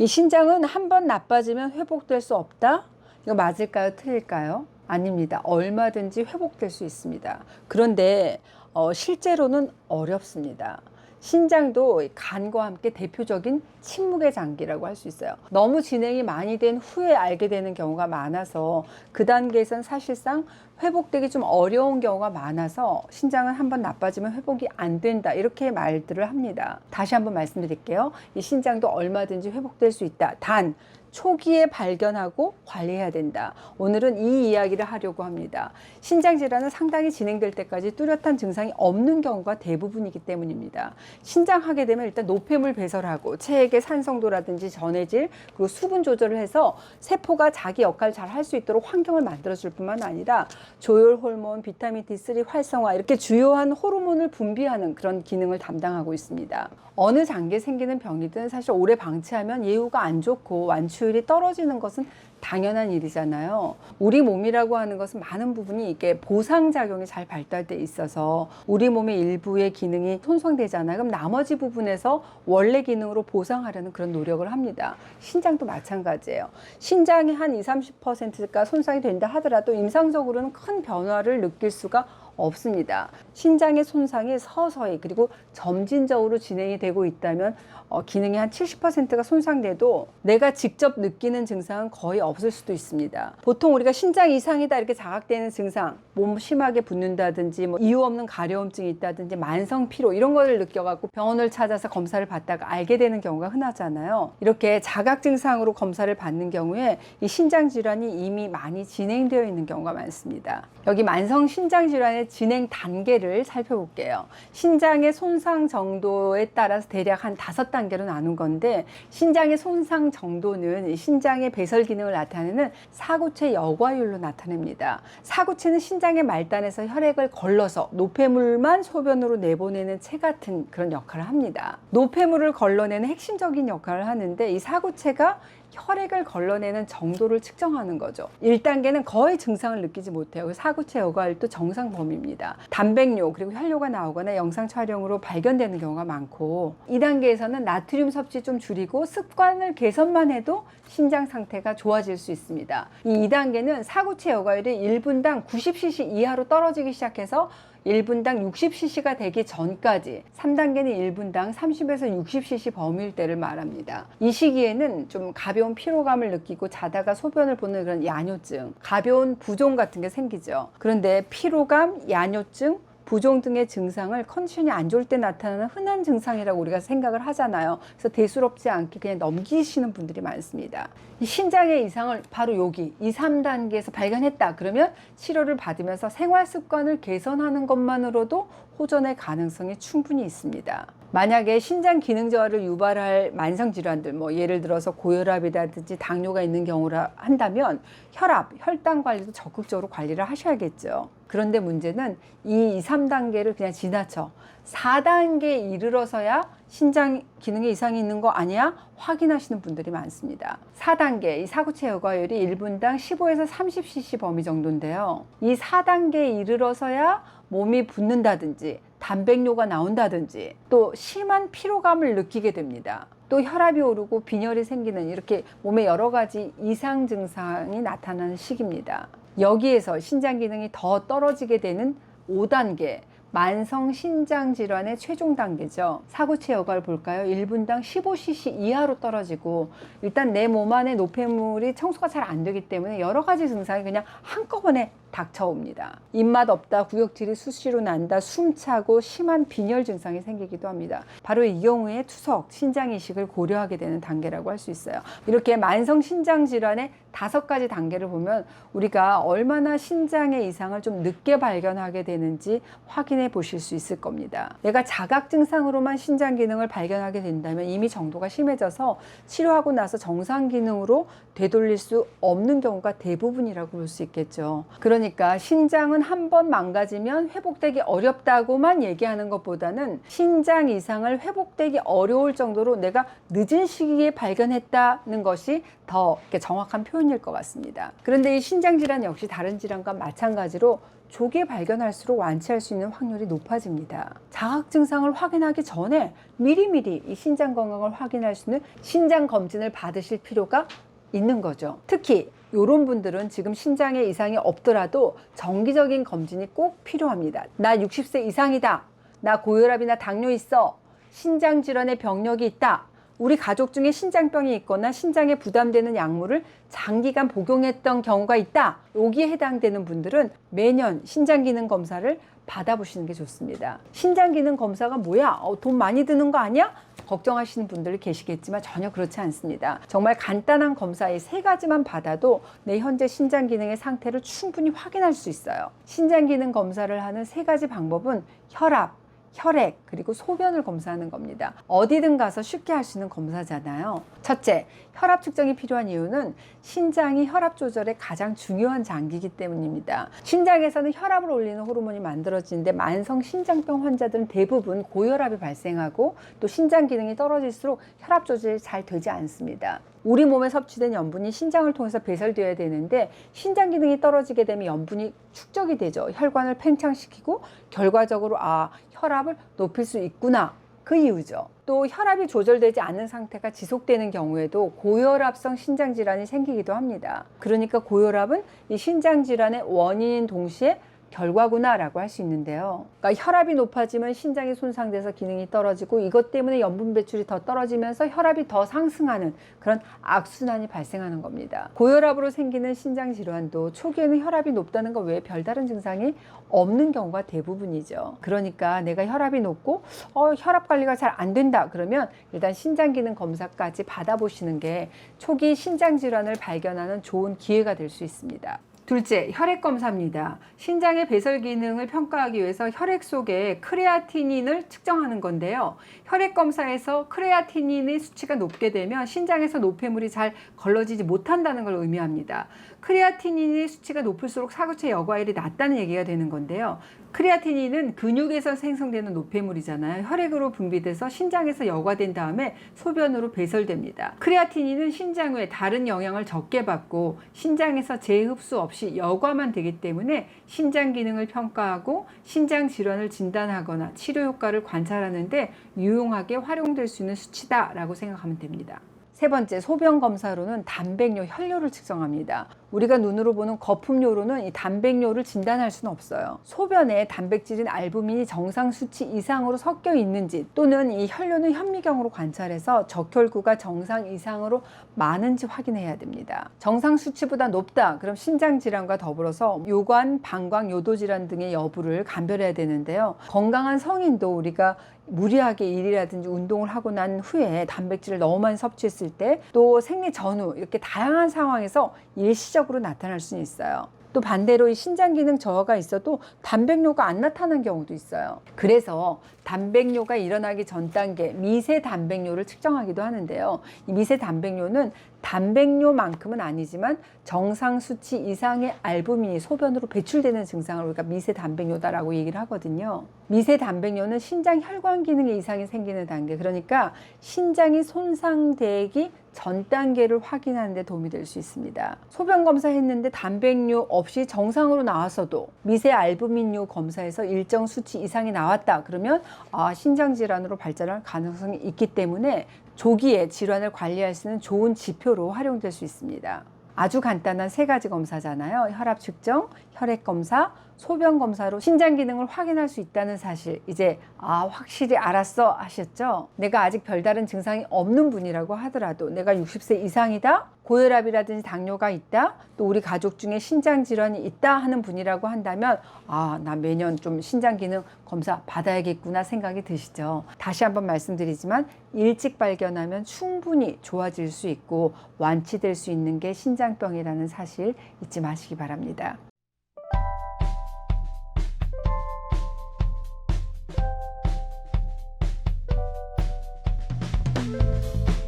이 신장은 한 번 나빠지면 회복될 수 없다? 이거 맞을까요? 틀릴까요? 아닙니다. 얼마든지 회복될 수 있습니다. 그런데 실제로는 어렵습니다. 신장도 간과 함께 대표적인 침묵의 장기라고 할 수 있어요. 너무 진행이 많이 된 후에 알게 되는 경우가 많아서 그 단계에서는 사실상 회복되기 좀 어려운 경우가 많아서 신장은 한번 나빠지면 회복이 안 된다, 이렇게 말들을 합니다. 다시 한번 말씀드릴게요. 이 신장도 얼마든지 회복될 수 있다. 단 초기에 발견하고 관리해야 된다. 오늘은 이 이야기를 하려고 합니다. 신장 질환은 상당히 진행될 때까지 뚜렷한 증상이 없는 경우가 대부분이기 때문입니다. 신장하게 되면 일단 노폐물 배설하고 체액의 산성도라든지 전해질, 그리고 수분 조절을 해서 세포가 자기 역할을 잘 할 수 있도록 환경을 만들어줄 뿐만 아니라 조혈 호르몬, 비타민 D3 활성화, 이렇게 주요한 호르몬을 분비하는 그런 기능을 담당하고 있습니다. 어느 장기에 생기는 병이든 사실 오래 방치하면 예후가 안 좋고 완치율이 떨어지는 것은 당연한 일이잖아요. 우리 몸이라고 하는 것은 많은 부분이 이게 보상작용이 잘 발달돼 있어서 우리 몸의 일부의 기능이 손상되잖아요. 그럼 나머지 부분에서 원래 기능으로 보상하려는 그런 노력을 합니다. 신장도 마찬가지예요. 신장이 한 20-30%가 손상이 된다 하더라도 임상적으로는 큰 변화를 느낄 수가 없습니다. 신장의 손상이 서서히 그리고 점진적으로 진행이 되고 있다면 기능이 한 70%가 손상돼도 내가 직접 느끼는 증상은 거의 없을 수도 있습니다. 보통 우리가 신장 이상이다 이렇게 자각되는 증상, 몸 심하게 붓는다든지 뭐 이유 없는 가려움증이 있다든지 만성 피로, 이런 거를 느껴갖고 병원을 찾아서 검사를 받다가 알게 되는 경우가 흔하잖아요. 이렇게 자각 증상으로 검사를 받는 경우에 이 신장 질환이 이미 많이 진행되어 있는 경우가 많습니다. 여기 만성 신장 질환의 진행 단계를 살펴볼게요. 신장의 손상 정도에 따라서 대략 한 5단계로 나눈 건데, 신장의 손상 정도는 신장의 배설 기능을 나타내는 사구체 여과율로 나타냅니다. 사구체는 신장의 말단에서 혈액을 걸러서 노폐물만 소변으로 내보내는 체 같은 그런 역할을 합니다. 노폐물을 걸러내는 핵심적인 역할을 하는데, 이 사구체가 혈액을 걸러내는 정도를 측정하는 거죠. 1단계는 거의 증상을 느끼지 못해요. 사구체 여과율도 정상 범위입니다. 단백뇨 그리고 혈뇨가 나오거나 영상 촬영으로 발견되는 경우가 많고, 2단계에서는 나트륨 섭취 좀 줄이고 습관을 개선만 해도 신장 상태가 좋아질 수 있습니다. 이 2단계는 사구체 여과율이 1분당 90cc 이하로 떨어지기 시작해서 1분당 60cc가 되기 전까지, 3단계는 1분당 30에서 60cc 범위일 때를 말합니다. 이 시기에는 좀 가벼운 피로감을 느끼고 자다가 소변을 보는 그런 야뇨증, 가벼운 부종 같은 게 생기죠. 그런데 피로감, 야뇨증, 부종 등의 증상을 컨디션이 안 좋을 때 나타나는 흔한 증상이라고 우리가 생각을 하잖아요. 그래서 대수롭지 않게 그냥 넘기시는 분들이 많습니다. 이 신장의 이상을 바로 여기 2, 3단계에서 발견했다 그러면 치료를 받으면서 생활 습관을 개선하는 것만으로도 호전의 가능성이 충분히 있습니다. 만약에 신장 기능 저하를 유발할 만성 질환들, 뭐 예를 들어서 고혈압이라든지 당뇨가 있는 경우라 한다면 혈압, 혈당 관리도 적극적으로 관리를 하셔야겠죠. 그런데 문제는 이 2, 3단계를 그냥 지나쳐 4단계에 이르러서야 신장 기능에 이상이 있는 거 아니야? 확인하시는 분들이 많습니다. 4단계, 이 사구체 여과율이 1분당 15에서 30cc 범위 정도인데요. 이 4단계에 이르러서야 몸이 붓는다든지 단백뇨가 나온다든지 또 심한 피로감을 느끼게 됩니다. 또 혈압이 오르고 빈혈이 생기는, 이렇게 몸에 여러 가지 이상 증상이 나타나는 시기입니다. 여기에서 신장 기능이 더 떨어지게 되는 5단계, 만성 신장 질환의 최종 단계죠. 사구체 여과를 볼까요? 1분당 15cc 이하로 떨어지고, 일단 내 몸 안에 노폐물이 청소가 잘 안 되기 때문에 여러 가지 증상이 그냥 한꺼번에 닥쳐옵니다. 입맛 없다, 구역질이 수시로 난다, 숨차고 심한 빈혈 증상이 생기기도 합니다. 바로 이 경우에 투석, 신장 이식을 고려하게 되는 단계라고 할 수 있어요. 이렇게 만성 신장 질환의 5가지 단계를 보면 우리가 얼마나 신장의 이상을 좀 늦게 발견하게 되는지 확인해 보실 수 있을 겁니다. 내가 자각 증상으로만 신장 기능을 발견하게 된다면 이미 정도가 심해져서 치료하고 나서 정상 기능으로 되돌릴 수 없는 경우가 대부분이라고 볼 수 있겠죠. 그러니까 신장은 한번 망가지면 회복되기 어렵다고만 얘기하는 것보다는 신장 이상을 회복되기 어려울 정도로 내가 늦은 시기에 발견했다는 것이 더 정확한 표현일 것 같습니다. 그런데 이 신장 질환 역시 다른 질환과 마찬가지로 조기에 발견할수록 완치할 수 있는 확률이 높아집니다. 자각 증상을 확인하기 전에 미리미리 이 신장 건강을 확인할 수 있는 신장 검진을 받으실 필요가 있는 거죠. 특히 이런 분들은 지금 신장에 이상이 없더라도 정기적인 검진이 꼭 필요합니다. 나 60세 이상이다. 나 고혈압이나 당뇨 있어. 신장 질환의 병력이 있다. 우리 가족 중에 신장병이 있거나 신장에 부담되는 약물을 장기간 복용했던 경우가 있다. 여기에 해당되는 분들은 매년 신장기능 검사를 받아보시는 게 좋습니다. 신장기능 검사가 뭐야? 돈 많이 드는 거 아니야? 걱정하시는 분들 계시겠지만 전혀 그렇지 않습니다. 정말 간단한 검사 이 3가지만 받아도 내 현재 신장기능의 상태를 충분히 확인할 수 있어요. 신장기능 검사를 하는 3가지 방법은 혈압, 혈액, 그리고 소변을 검사하는 겁니다. 어디든 가서 쉽게 할 수 있는 검사잖아요. 첫째, 혈압 측정이 필요한 이유는 신장이 혈압 조절의 가장 중요한 장기이기 때문입니다. 신장에서는 혈압을 올리는 호르몬이 만들어지는데 만성 신장병 환자들은 대부분 고혈압이 발생하고 또 신장 기능이 떨어질수록 혈압 조절이 잘 되지 않습니다. 우리 몸에 섭취된 염분이 신장을 통해서 배설되어야 되는데 신장 기능이 떨어지게 되면 염분이 축적이 되죠. 혈관을 팽창시키고 결과적으로 혈압을 높일 수 있구나. 그 이유죠. 또 혈압이 조절되지 않는 상태가 지속되는 경우에도 고혈압성 신장질환이 생기기도 합니다. 그러니까 고혈압은 이 신장질환의 원인인 동시에 결과구나 라고 할 수 있는데요. 그러니까 혈압이 높아지면 신장이 손상돼서 기능이 떨어지고 이것 때문에 염분 배출이 더 떨어지면서 혈압이 더 상승하는 그런 악순환이 발생하는 겁니다. 고혈압으로 생기는 신장질환도 초기에는 혈압이 높다는 것 외에 별다른 증상이 없는 경우가 대부분이죠. 그러니까 내가 혈압이 높고 혈압 관리가 잘 안 된다 그러면 일단 신장기능 검사까지 받아보시는 게 초기 신장질환을 발견하는 좋은 기회가 될 수 있습니다. 둘째, 혈액 검사입니다. 신장의 배설 기능을 평가하기 위해서 혈액 속에 크레아티닌을 측정하는 건데요. 혈액 검사에서 크레아티닌의 수치가 높게 되면 신장에서 노폐물이 잘 걸러지지 못한다는 걸 의미합니다. 크레아티닌의 수치가 높을수록 사구체 여과율이 낮다는 얘기가 되는 건데요. 크레아티닌은 근육에서 생성되는 노폐물이잖아요. 혈액으로 분비돼서 신장에서 여과된 다음에 소변으로 배설됩니다. 크레아티닌은 신장 외 다른 영향을 적게 받고 신장에서 재흡수 없이 여과만 되기 때문에 신장 기능을 평가하고 신장 질환을 진단하거나 치료 효과를 관찰하는데 유용하게 활용될 수 있는 수치다라고 생각하면 됩니다. 세 번째, 소변 검사로는 단백뇨, 혈뇨를 측정합니다. 우리가 눈으로 보는 거품뇨로는 이 단백뇨를 진단할 수는 없어요. 소변에 단백질인 알부민이 정상 수치 이상으로 섞여 있는지 또는 이 혈뇨는 현미경으로 관찰해서 적혈구가 정상 이상으로 많은지 확인해야 됩니다. 정상 수치보다 높다 그럼 신장질환과 더불어서 요관, 방광, 요도질환 등의 여부를 감별해야 되는데요. 건강한 성인도 우리가 무리하게 일이라든지 운동을 하고 난 후에 단백질을 너무 많이 섭취했을 때 또 생리 전후 이렇게 다양한 상황에서 일시적으로 나타날 수는 있어요. 또 반대로 이 신장 기능 저하가 있어도 단백뇨가 안 나타나는 경우도 있어요. 그래서 단백뇨가 일어나기 전 단계 미세 단백뇨를 측정하기도 하는데요. 이 미세 단백뇨는 단백뇨만큼은 아니지만 정상 수치 이상의 알부민이 소변으로 배출되는 증상을 우리가 미세 단백뇨다라고 얘기를 하거든요. 미세 단백뇨는 신장 혈관 기능에 이상이 생기는 단계, 그러니까 신장이 손상되기 전 단계를 확인하는 데 도움이 될 수 있습니다. 소변 검사했는데 단백뇨 없이 정상으로 나왔어도 미세 알부민뇨 검사에서 일정 수치 이상이 나왔다 그러면 신장 질환으로 발전할 가능성이 있기 때문에 조기에 질환을 관리할 수 있는 좋은 지표로 활용될 수 있습니다. 아주 간단한 3가지 검사잖아요. 혈압 측정, 혈액 검사, 소변 검사로 신장 기능을 확인할 수 있다는 사실 이제 확실히 알았어 하셨죠? 내가 아직 별다른 증상이 없는 분이라고 하더라도 내가 60세 이상이다, 고혈압이라든지 당뇨가 있다, 또 우리 가족 중에 신장 질환이 있다 하는 분이라고 한다면 나 매년 좀 신장 기능 검사 받아야겠구나 생각이 드시죠? 다시 한번 말씀드리지만 일찍 발견하면 충분히 좋아질 수 있고 완치될 수 있는 게 신장병이라는 사실 잊지 마시기 바랍니다.